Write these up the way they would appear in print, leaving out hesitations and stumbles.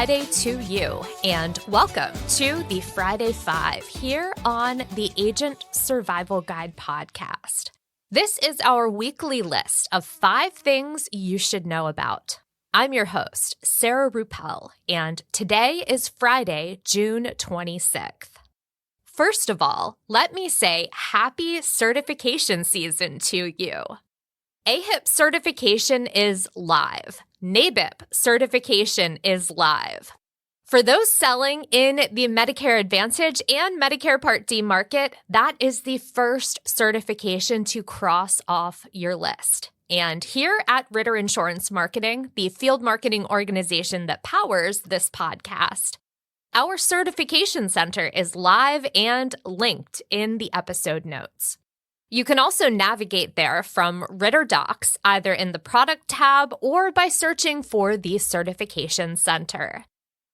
Friday to you, and welcome to the Friday Five here on the Agent Survival Guide podcast. This is our weekly list of 5 things you should know about. I'm your host, Sarah Ruppel, and today is Friday, June 26th. First of all, let me say happy certification season to you. AHIP certification is live. NABIP certification is live. For those selling in the Medicare Advantage and Medicare Part D market, that is the first certification to cross off your list. And here at Ritter Insurance Marketing, the field marketing organization that powers this podcast, our certification center is live and linked in the episode notes. You can also navigate there from Ritter Docs, either in the product tab or by searching for the certification center.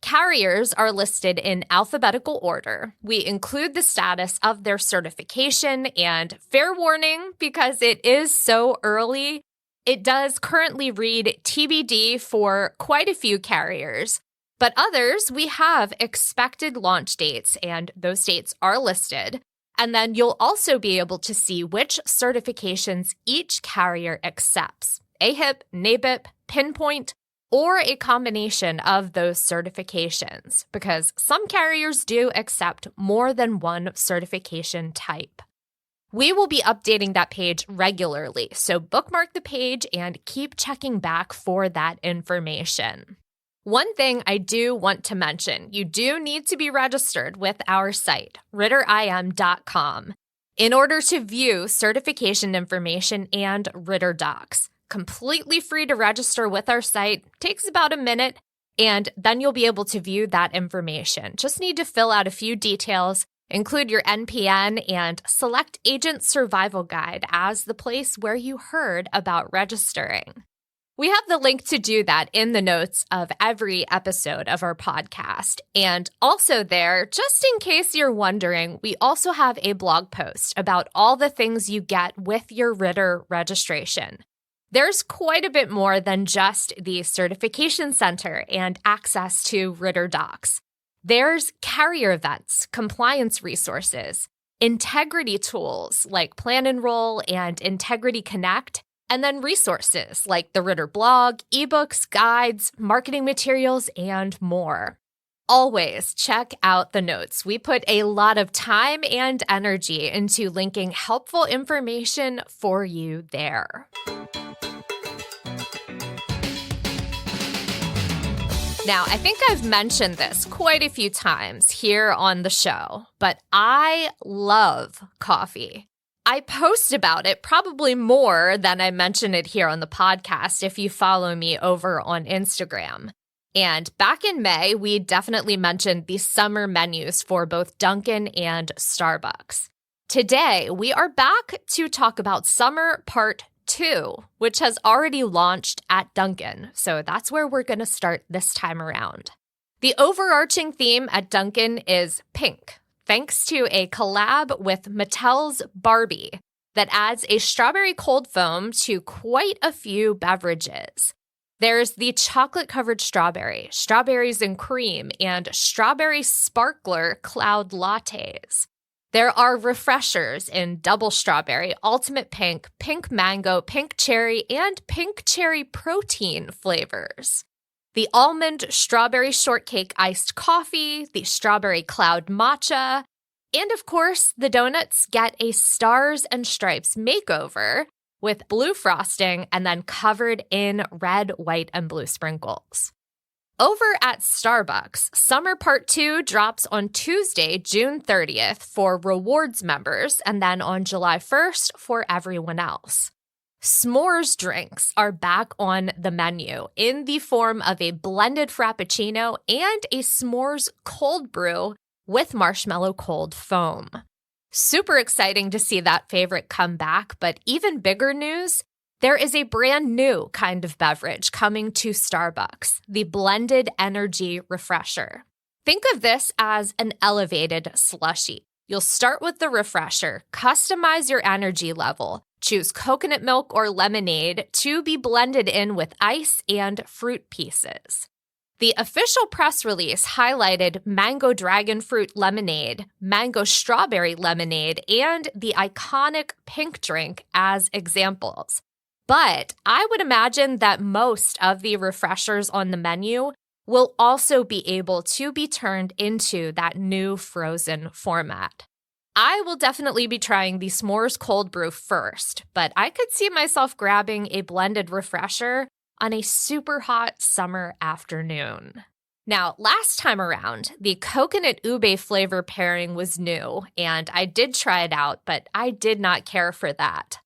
Carriers are listed in alphabetical order. We include the status of their certification, and fair warning, because it is so early, it does currently read TBD for quite a few carriers. But others, we have expected launch dates, and those dates are listed. And then you'll also be able to see which certifications each carrier accepts: AHIP, NABIP, Pinpoint, or a combination of those certifications, because some carriers do accept more than one certification type. We will be updating that page regularly, so bookmark the page and keep checking back for that information. One thing I do want to mention, you do need to be registered with our site, ritterim.com, in order to view certification information and Ritter Docs. Completely free to register with our site, takes about a minute, and then you'll be able to view that information. Just need to fill out a few details, include your NPN, and select Agent Survival Guide as the place where you heard about registering. We have the link to do that in the notes of every episode of our podcast. And also there, just in case you're wondering, we also have a blog post about all the things you get with your Ritter registration. There's quite a bit more than just the certification center and access to Ritter Docs. There's carrier events, compliance resources, integrity tools like Plan Enroll and Integrity Connect, and then resources like the Ritter blog, ebooks, guides, marketing materials, and more. Always check out the notes. We put a lot of time and energy into linking helpful information for you there. Now, I think I've mentioned this quite a few times here on the show, but I love coffee. I post about it probably more than I mention it here on the podcast if you follow me over on Instagram. And back in May, we definitely mentioned the summer menus for both Dunkin and Starbucks. Today, we are back to talk about Summer Part 2, which has already launched at Dunkin. So that's where we're going to start this time around. The overarching theme at Dunkin is pink, thanks to a collab with Mattel's Barbie that adds a strawberry cold foam to quite a few beverages. There's the chocolate-covered strawberry, strawberries and cream, and strawberry sparkler cloud lattes. There are refreshers in double strawberry, ultimate pink, pink mango, pink cherry, and pink cherry protein flavors. The almond strawberry shortcake iced coffee, the strawberry cloud matcha, and of course, the donuts get a stars and stripes makeover with blue frosting and then covered in red, white, and blue sprinkles. Over at Starbucks, Summer Part 2 drops on Tuesday, June 30th for rewards members, and then on July 1st for everyone else. S'mores drinks are back on the menu in the form of a blended frappuccino and a s'mores cold brew with marshmallow cold foam. Super exciting to see that favorite come back, but even bigger news, there is a brand new kind of beverage coming to Starbucks, the blended energy refresher. Think of this as an elevated slushie. You'll start with the refresher, customize your energy level, choose coconut milk or lemonade to be blended in with ice and fruit pieces. The official press release highlighted mango dragon fruit lemonade, mango strawberry lemonade, and the iconic pink drink as examples. But I would imagine that most of the refreshers on the menu will also be able to be turned into that new frozen format. I will definitely be trying the s'mores cold brew first, but I could see myself grabbing a blended refresher on a super hot summer afternoon. Now, last time around, the coconut ube flavor pairing was new, and I did try it out, but I did not care for that.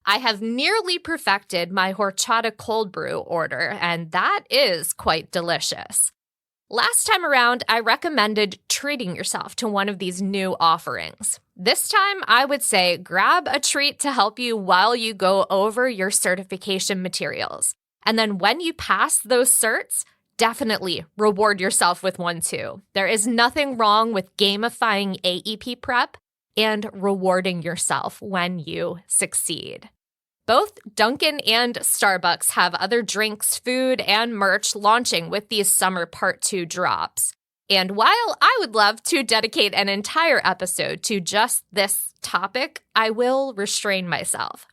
I have nearly perfected my horchata cold brew order, and that is quite delicious. Last time around, I recommended treating yourself to one of these new offerings. This time, I would say grab a treat to help you while you go over your certification materials. And then when you pass those certs, definitely reward yourself with one too. There is nothing wrong with gamifying AEP prep and rewarding yourself when you succeed. Both Dunkin and Starbucks have other drinks, food, and merch launching with these summer Part 2 drops. And while I would love to dedicate an entire episode to just this topic, I will restrain myself.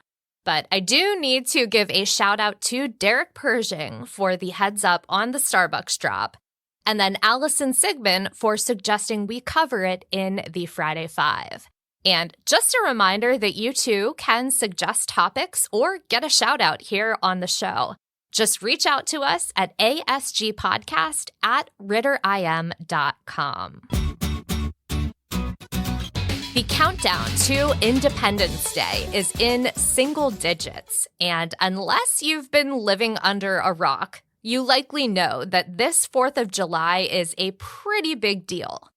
But I do need to give a shout out to Derek Pershing for the heads up on the Starbucks drop, and then Allison Sigmund for suggesting we cover it in the Friday 5. And just a reminder that you too can suggest topics or get a shout out here on the show. Just reach out to us at asgpodcast@ritterim.com. The countdown to Independence Day is in single digits, and unless you've been living under a rock, you likely know that this 4th of July is a pretty big deal.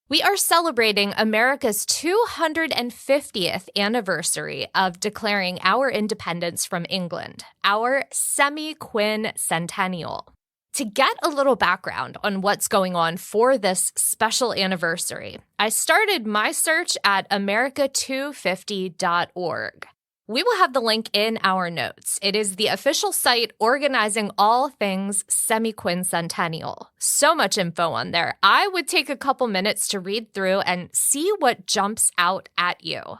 We are celebrating America's 250th anniversary of declaring our independence from England, our Semiquincentennial. To get a little background on what's going on for this special anniversary, I started my search at america250.org. We will have the link in our notes. It is the official site organizing all things Semiquincentennial. So much info on there. I would take a couple minutes to read through and see what jumps out at you.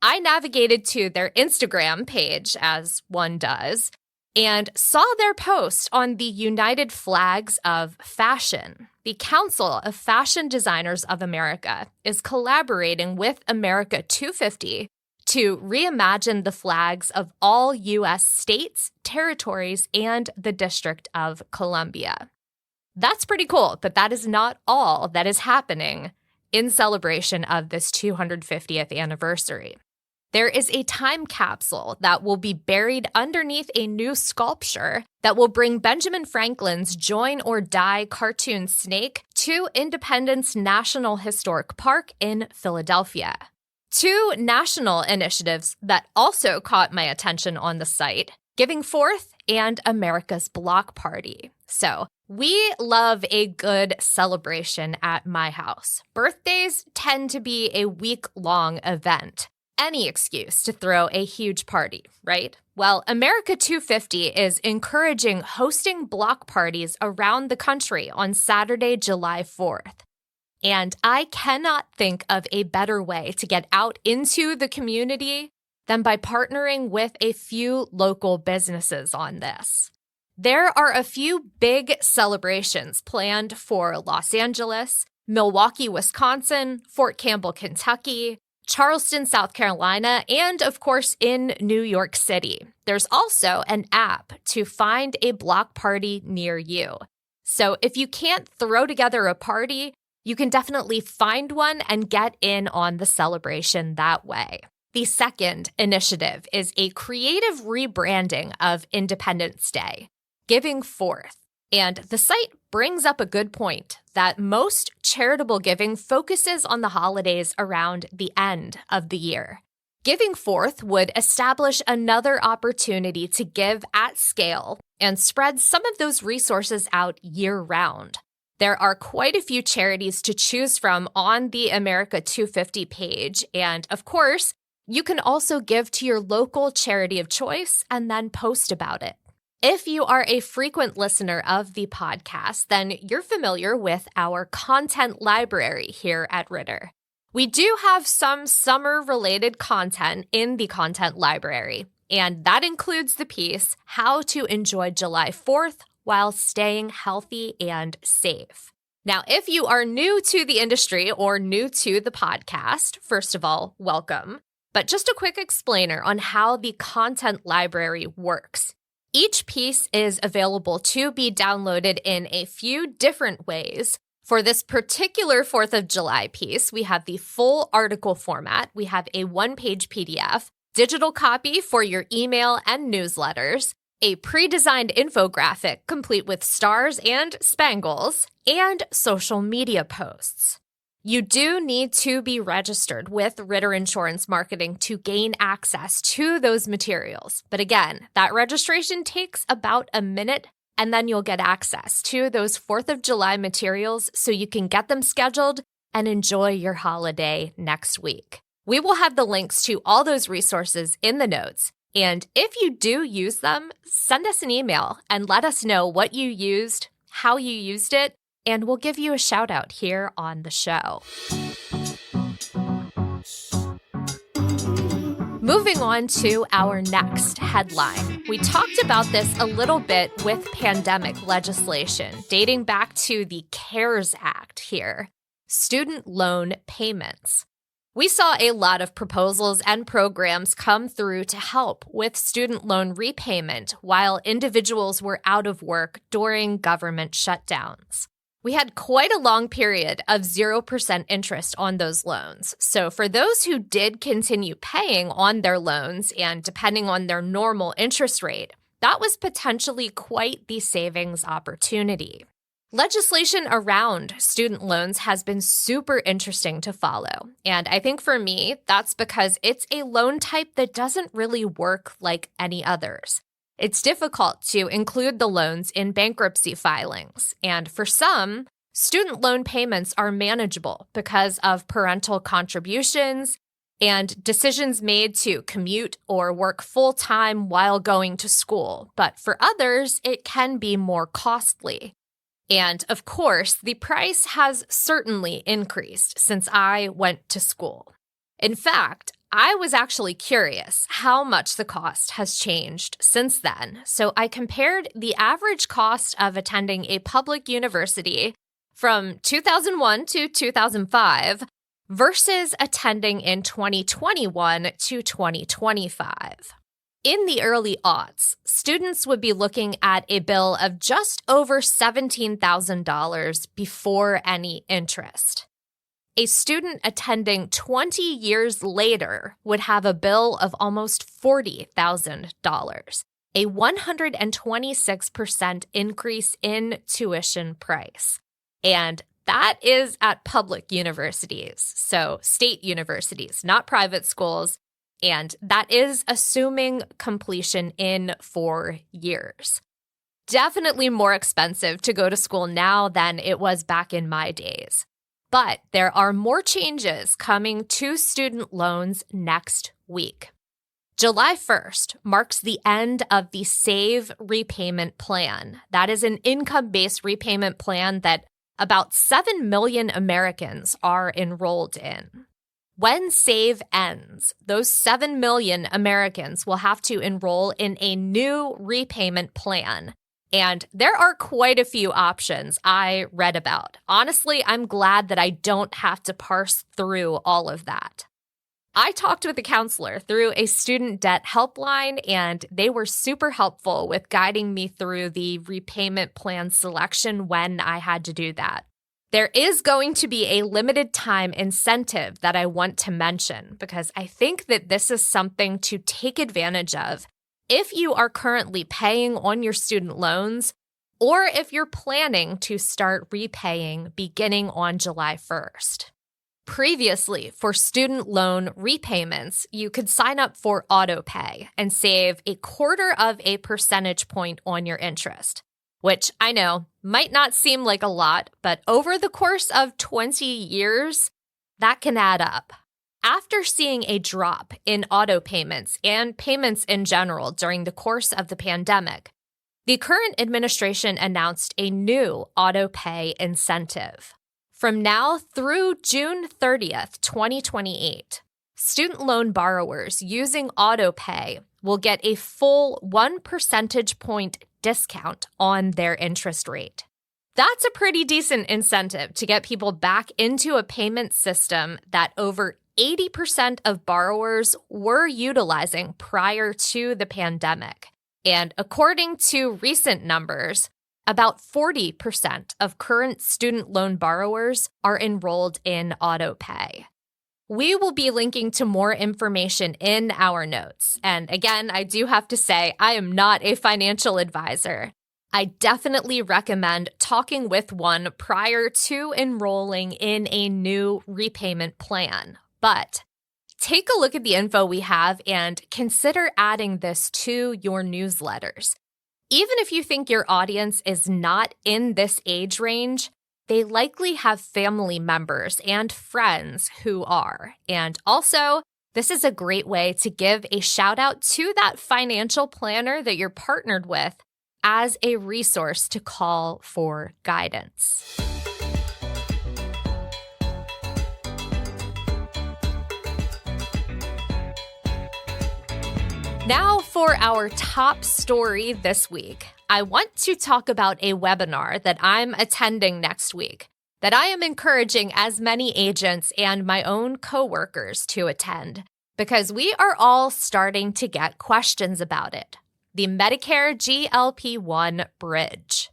I navigated to their Instagram page, as one does, and saw their post on the United Flags of Fashion. The Council of Fashion Designers of America is collaborating with America 250 to reimagine the flags of all U.S. states, territories, and the District of Columbia. That's pretty cool, but that is not all that is happening in celebration of this 250th anniversary. There is a time capsule that will be buried underneath a new sculpture that will bring Benjamin Franklin's Join or Die cartoon snake to Independence National Historic Park in Philadelphia. Two national initiatives that also caught my attention on the site, Giving Forth and America's Block Party. So, we love a good celebration at my house. Birthdays tend to be a week-long event. Any excuse to throw a huge party, right? Well, America 250 is encouraging hosting block parties around the country on Saturday, July 4th. And I cannot think of a better way to get out into the community than by partnering with a few local businesses on this. There are a few big celebrations planned for Los Angeles, Milwaukee, Wisconsin, Fort Campbell, Kentucky, Charleston, South Carolina, and of course in New York City. There's also an app to find a block party near you. So if you can't throw together a party, you can definitely find one and get in on the celebration that way. The second initiative is a creative rebranding of Independence Day, Giving Forth. And the site brings up a good point that most charitable giving focuses on the holidays around the end of the year. Giving Forth would establish another opportunity to give at scale and spread some of those resources out year-round. There are quite a few charities to choose from on the America 250 page, and of course, you can also give to your local charity of choice and then post about it. If you are a frequent listener of the podcast, then you're familiar with our content library here at Ritter. We do have some summer-related content in the content library, and that includes the piece, How to Enjoy July 4th While Staying Healthy and Safe. Now, if you are new to the industry or new to the podcast, first of all, welcome. But just a quick explainer on how the content library works. Each piece is available to be downloaded in a few different ways. For this particular 4th of July piece, we have the full article format. We have a one-page PDF, digital copy for your email and newsletters, a pre-designed infographic complete with stars and spangles, and social media posts. You do need to be registered with Ritter Insurance Marketing to gain access to those materials. But again, that registration takes about a minute, and then you'll get access to those 4th of July materials so you can get them scheduled and enjoy your holiday next week. We will have the links to all those resources in the notes. And if you do use them, send us an email and let us know what you used, how you used it, and we'll give you a shout out here on the show. Moving on to our next headline. We talked about this a little bit with pandemic legislation, dating back to the CARES Act here, student loan payments. We saw a lot of proposals and programs come through to help with student loan repayment while individuals were out of work during government shutdowns. We had quite a long period of 0% interest on those loans. So for those who did continue paying on their loans and depending on their normal interest rate, that was potentially quite the savings opportunity. Legislation around student loans has been super interesting to follow. And I think for me, that's because it's a loan type that doesn't really work like any others. It's difficult to include the loans in bankruptcy filings, and for some, student loan payments are manageable because of parental contributions and decisions made to commute or work full-time while going to school. But for others, it can be more costly. And of course, the price has certainly increased since I went to school. In fact, I was actually curious how much the cost has changed since then. So I compared the average cost of attending a public university from 2001 to 2005 versus attending in 2021 to 2025. In the early aughts, students would be looking at a bill of just over $17,000 before any interest. A student attending 20 years later would have a bill of almost $40,000, a 126% increase in tuition price. And that is at public universities, so state universities, not private schools. And that is assuming completion in 4 years. Definitely more expensive to go to school now than it was back in my days. But there are more changes coming to student loans next week. July 1st marks the end of the SAVE repayment plan. That is an income-based repayment plan that about 7 million Americans are enrolled in. When SAVE ends, those 7 million Americans will have to enroll in a new repayment plan. And there are quite a few options I read about. Honestly, I'm glad that I don't have to parse through all of that. I talked with a counselor through a student debt helpline, and they were super helpful with guiding me through the repayment plan selection when I had to do that. There is going to be a limited time incentive that I want to mention because I think that this is something to take advantage of if you are currently paying on your student loans or if you're planning to start repaying beginning on July 1st. Previously, for student loan repayments, you could sign up for autopay and save 0.25 percentage point on your interest, which I know might not seem like a lot, but over the course of 20 years, that can add up. After seeing a drop in auto payments and payments in general during the course of the pandemic, The current administration announced a new auto pay incentive. From now through June 30th, 2028, student loan borrowers using auto pay will get a full 1 percentage point discount on their interest rate. That's a pretty decent incentive to get people back into a payment system that over 80% of borrowers were utilizing prior to the pandemic. And according to recent numbers, about 40% of current student loan borrowers are enrolled in auto pay. We will be linking to more information in our notes. And again, I do have to say, I am not a financial advisor. I definitely recommend talking with one prior to enrolling in a new repayment plan. But take a look at the info we have and consider adding this to your newsletters. Even if you think your audience is not in this age range, they likely have family members and friends who are. And also, this is a great way to give a shout out to that financial planner that you're partnered with as a resource to call for guidance. Now for our top story this week. I want to talk about a webinar that I'm attending next week that I am encouraging as many agents and my own coworkers to attend because we are all starting to get questions about it. The Medicare GLP-1 Bridge.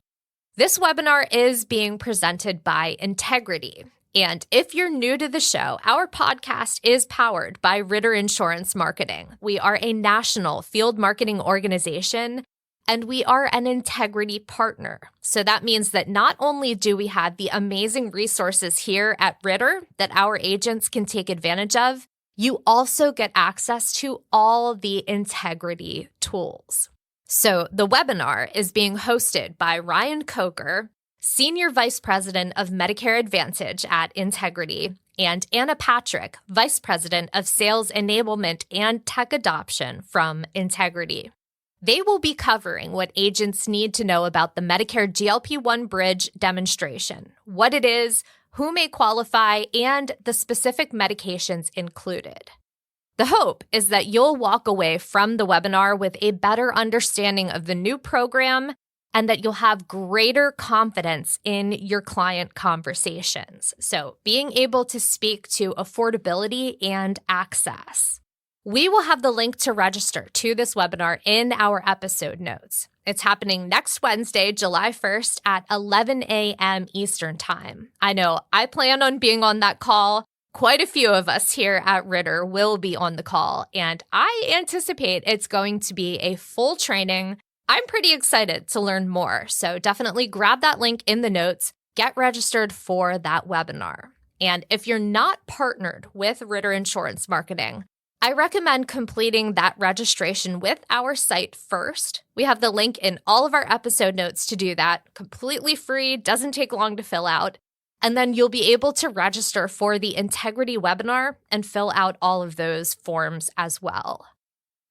This webinar is being presented by Integrity. And if you're new to the show, our podcast is powered by Ritter Insurance Marketing. We are a national field marketing organization, and we are an Integrity partner. So that means that not only do we have the amazing resources here at Ritter that our agents can take advantage of, you also get access to all the Integrity tools. So the webinar is being hosted by Ryan Coker, Senior Vice President of Medicare Advantage at Integrity, and Anna Patrick, Vice President of Sales Enablement and Tech Adoption from Integrity. They will be covering what agents need to know about the Medicare GLP-1 Bridge demonstration, what it is, who may qualify, and the specific medications included. The hope is that you'll walk away from the webinar with a better understanding of the new program and that you'll have greater confidence in your client conversations. So being able to speak to affordability and access. We will have the link to register to this webinar in our episode notes. It's happening next Wednesday, July 1st at 11 a.m. Eastern Time. I know I plan on being on that call. Quite a few of us here at Ritter will be on the call, and I anticipate it's going to be a full training. I'm pretty excited to learn more, so definitely grab that link in the notes, get registered for that webinar. And if you're not partnered with Ritter Insurance Marketing, I recommend completing that registration with our site first. We have the link in all of our episode notes to do that, completely free, doesn't take long to fill out. And then you'll be able to register for the Integrity webinar and fill out all of those forms as well.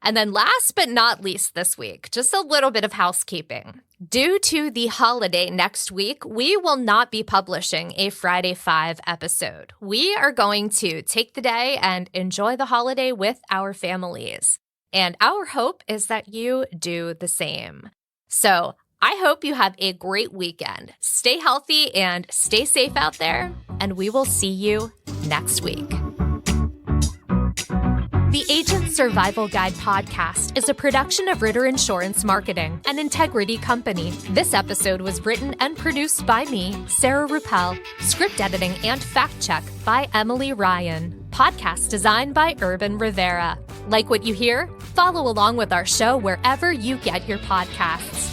And then last but not least this week, just a little bit of housekeeping. Due to the holiday next week, we will not be publishing a Friday 5 episode. We are going to take the day and enjoy the holiday with our families. And our hope is that you do the same. So I hope you have a great weekend. Stay healthy and stay safe out there, and we will see you next week. The Agent Survival Guide podcast is a production of Ritter Insurance Marketing, an Integrity company. This episode was written and produced by me, Sarah Ruppel. Script editing and fact check by Emily Ryan. Podcast design by Urban Rivera. Like what you hear? Follow along with our show wherever you get your podcasts.